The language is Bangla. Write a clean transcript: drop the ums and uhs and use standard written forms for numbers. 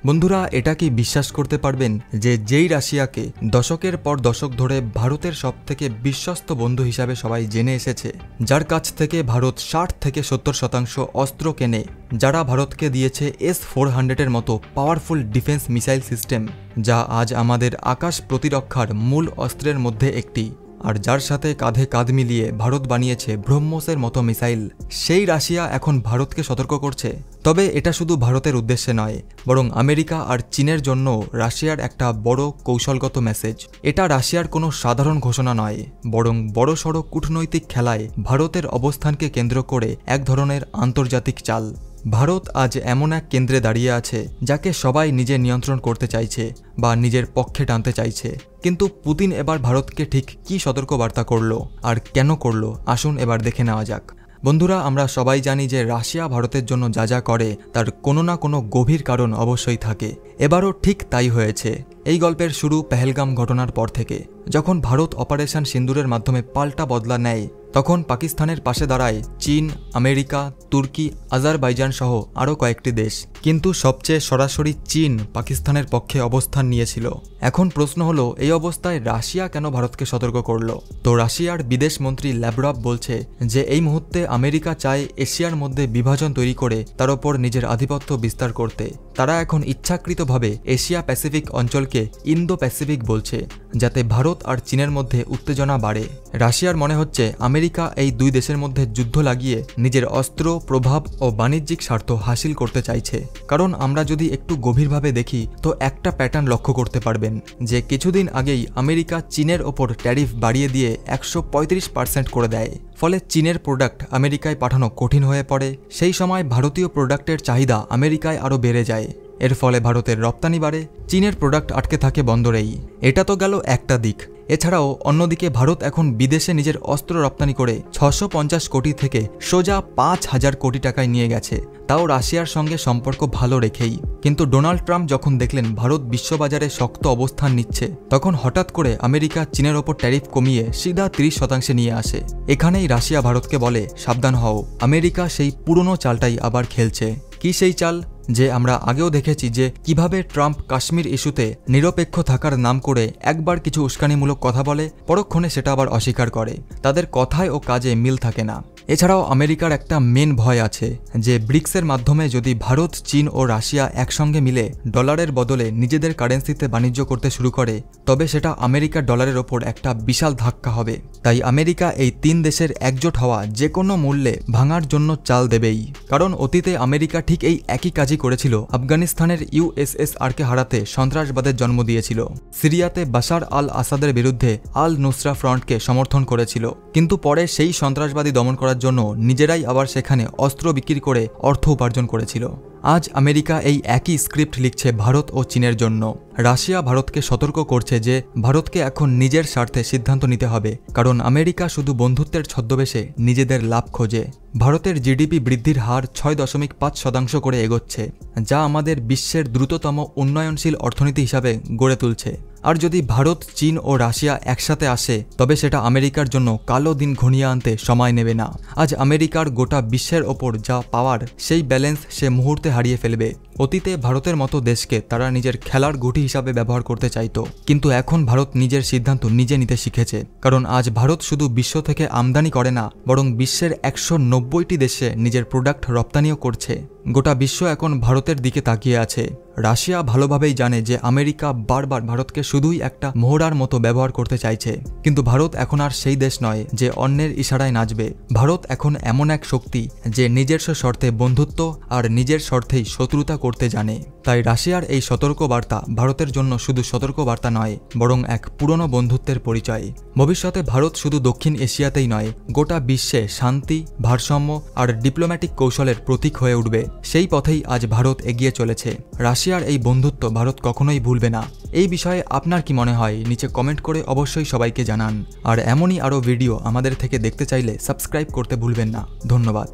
বন্ধুরা, এটা কি বিশ্বাস করতে পারবেন যে যেই রাশিয়াকে দশকের পর দশক ধরে ভারতের সবথেকে বিশ্বস্ত বন্ধু হিসাবে সবাই জেনে এসেছে, যার কাছ থেকে ভারত 60 থেকে 70% অস্ত্র কেনে, যারা ভারতকে দিয়েছে S-400-এর মতো পাওয়ারফুল ডিফেন্স মিসাইল সিস্টেম, যা আজ আমাদের আকাশ প্রতিরক্ষার মূল অস্ত্রের মধ্যে একটি, আর যার সাথে কাঁধে কাঁধ মিলিয়ে ভারত বানিয়েছে ব্রহ্মসের মতো মিসাইল, সেই রাশিয়া এখন ভারতকে সতর্ক করছে। তবে এটা শুধু ভারতের উদ্দেশ্যে নয়, বরং আমেরিকা আর চীনের জন্য রাশিয়ার একটা বড় কৌশলগত মেসেজ। এটা রাশিয়ার কোনো সাধারণ ঘোষণা নয়, বরং বড়সড় কূটনৈতিক খেলায় ভারতের অবস্থানকে কেন্দ্র করে এক ধরনের আন্তর্জাতিক চাল। ভারত আজ এমন এক কেন্দ্রে দাঁড়িয়ে আছে যাকে সবাই নিজে নিয়ন্ত্রণ করতে চাইছে বা নিজের পক্ষে টানতে চাইছে। কিন্তু পুতিন এবার ভারতকে ঠিক কী সতর্কবার্তা করলো আর কেন করলো, আসুন এবার দেখে নেওয়া যাক। বন্ধুরা, আমরা সবাই জানি যে রাশিয়া ভারতের জন্য যা যা করে তার কোনো না কোনো গভীর কারণ অবশ্যই থাকে। এবারও ঠিক তাই হয়েছে। এই গল্পের শুরু পেহেলগাম ঘটনার পর থেকে। যখন ভারত অপারেশন সিন্দুরের মাধ্যমে পাল্টা বদলা নেয়, তখন পাকিস্তানের পাশে দাঁড়ায় চীন, আমেরিকা, তুর্কি, আজারবাইজান সহ আরও কয়েকটি দেশ। কিন্তু সবচেয়ে সরাসরি চীন পাকিস্তানের পক্ষে অবস্থান নিয়েছিল। এখন প্রশ্ন হলো, এই অবস্থায় রাশিয়া কেন ভারতকে সতর্ক করলো? তো রাশিয়ার বিদেশ মন্ত্রী ল্যাভরভ বলছে যে এই মুহূর্তে আমেরিকা চায় এশিয়ার মধ্যে বিভাজন তৈরি করে তার ওপর নিজের আধিপত্য বিস্তার করতে। তারা এখন ইচ্ছাকৃতভাবে এশিয়া প্যাসিফিক অঞ্চলকে ইন্দো প্যাসিফিক বলছে, যাতে ভারত আর চীনের মধ্যে উত্তেজনা বাড়ে। রাশিয়ার মনে হচ্ছে আমেরিকা এই দুই দেশের মধ্যে যুদ্ধ লাগিয়ে নিজের অস্ত্র, প্রভাব ও বাণিজ্যিক স্বার্থ হাসিল করতে চাইছে। কারণ আমরা যদি একটু গভীরভাবে দেখি তো একটা প্যাটার্ন লক্ষ্য করতে পারবেন যে কিছুদিন আগেই আমেরিকা চীনের ওপর ট্যারিফ বাড়িয়ে দিয়ে 135% করে দেয়। ফলে চীনের প্রোডাক্ট আমেরিকায় পাঠানো কঠিন হয়ে পড়ে। সেই সময় ভারতীয় প্রোডাক্টের চাহিদা আমেরিকায় আরও বেড়ে যায়। এর ফলে ভারতের রপ্তানি বাড়ে, চীনের প্রোডাক্ট আটকে থাকে বন্দরেই। এটা তো গেল একটা দিক। এছাড়াও অন্যদিকে ভারত এখন বিদেশে নিজের অস্ত্র রপ্তানি করে 650 কোটি থেকে সোজা 5000 কোটি টাকায় নিয়ে গেছে, তাও রাশিয়ার সঙ্গে সম্পর্ক ভালো রেখেই। কিন্তু ডোনাল্ড ট্রাম্প যখন দেখলেন ভারত বিশ্ববাজারে শক্ত অবস্থান নিচ্ছে, তখন হঠাৎ করে আমেরিকা চীনের ওপর ট্যারিফ কমিয়ে সিধা 30% নিয়ে আসে। এখানেই রাশিয়া ভারতকে বলে, সাবধান হও, আমেরিকা সেই পুরনো চালটাই আবার খেলছে। কি সেই চাল? যে আমরা আগেও দেখেছি যে কিভাবে ট্রাম্প কাশ্মীর ইস্যুতে নিরপেক্ষ থাকার নাম করে একবার কিছু উস্কানিমূলক কথা বলে, পরক্ষণে সেটা আবার অস্বীকার করে। তাদের কথায় ও কাজে মিল থাকে না। এছাড়াও আমেরিকার একটা মেন ভয় আছে যে ব্রিক্সের মাধ্যমে যদি ভারত, চীন ও রাশিয়া একসঙ্গে মিলে ডলারের বদলে নিজেদের কারেন্সিতে বাণিজ্য করতে শুরু করে, তবে সেটা আমেরিকার ডলারের ওপর একটা বিশাল ধাক্কা হবে। তাই আমেরিকা এই 3 দেশের একজোট হওয়া যে কোনো মূল্যে ভাঙার জন্য চাল দেবেই। কারণ অতীতে আমেরিকা ঠিক এই একই কাজই করেছিল। আফগানিস্তানের USSRকে হারাতে সন্ত্রাসবাদের জন্ম দিয়েছিল। সিরিয়াতে বাশার আল আসাদের বিরুদ্ধে আল নুসরা ফ্রন্টকে সমর্থন করেছিল। কিন্তু পরে সেই সন্ত্রাসবাদী দমন করার জন্য নিজেরাই আবার সেখানে অস্ত্র বিক্রি করে অর্থ উপার্জন করেছিল। আজ আমেরিকা এই একই স্ক্রিপ্ট লিখছে ভারত ও চীনের জন্য। রাশিয়া ভারতকে সতর্ক করছে যে ভারতকে এখন নিজের স্বার্থে সিদ্ধান্ত নিতে হবে, কারণ আমেরিকা শুধু বন্ধুত্বের ছদ্মবেশে নিজেদের লাভ খোঁজে। ভারতের জিডিপি বৃদ্ধির হার 6.5% করে এগোচ্ছে, যা আমাদের বিশ্বের দ্রুততম উন্নয়নশীল অর্থনীতি হিসাবে গড়ে তুলছে। আর যদি ভারত, চীন ও রাশিয়া একসাথে আসে, তবে সেটা আমেরিকার জন্য কালো দিন ঘনিয়ে আনতে সময় নেবে না। আজ আমেরিকার গোটা বিশ্বের ওপর যা পাওয়ার, সেই ব্যালেন্স সে মুহূর্তে হারিয়ে ফেলবে। অতীতে ভারতের মতো দেশকে তারা নিজের খেলার গুটি হিসাবে ব্যবহার করতে চাইতো, কিন্তু এখন ভারত নিজের সিদ্ধান্ত নিজে নিতে শিখেছে। কারণ আজ ভারত শুধু বিশ্ব থেকে আমদানি করে না, বরং বিশ্বের 190টি দেশে নিজের প্রোডাক্ট রপ্তানিও করছে। গোটা বিশ্ব এখন ভারতের দিকে তাকিয়ে আছে। রাশিয়া ভালোভাবেই জানে যে আমেরিকা বারবার ভারতকে শুধুই একটা মোহরার মতো ব্যবহার করতে চাইছে। কিন্তু ভারত এখন আর সেই দেশ নয় যে অন্যের ইশারায় নাচবে। ভারত এখন এমন এক শক্তি যে নিজস্ব স্বার্থে বন্ধুত্ব আর নিজের স্বার্থেই শত্রুতা করতে জানে। তাই রাশিয়ার এই সতর্কবার্তা ভারতের জন্য শুধু সতর্কবার্তা নয়, বরং এক পুরনো বন্ধুত্বের পরিচয়। ভবিষ্যতে ভারত শুধু দক্ষিণ এশিয়াতেই নয়, গোটা বিশ্বে শান্তি, ভারসাম্য আর ডিপ্লোম্যাটিক কৌশলের প্রতীক হয়ে উঠবে। সেই পথেই আজ ভারত এগিয়ে চলেছে। রাশিয়ার এই বন্ধুত্ব ভারত কখনোই ভুলবে না। এই বিষয়ে আপনার কি মনে হয় নিচে কমেন্ট করে অবশ্যই সবাইকে জানান। আর এমনই আরও ভিডিও আমাদের থেকে দেখতে চাইলে সাবস্ক্রাইব করতে ভুলবেন না। ধন্যবাদ।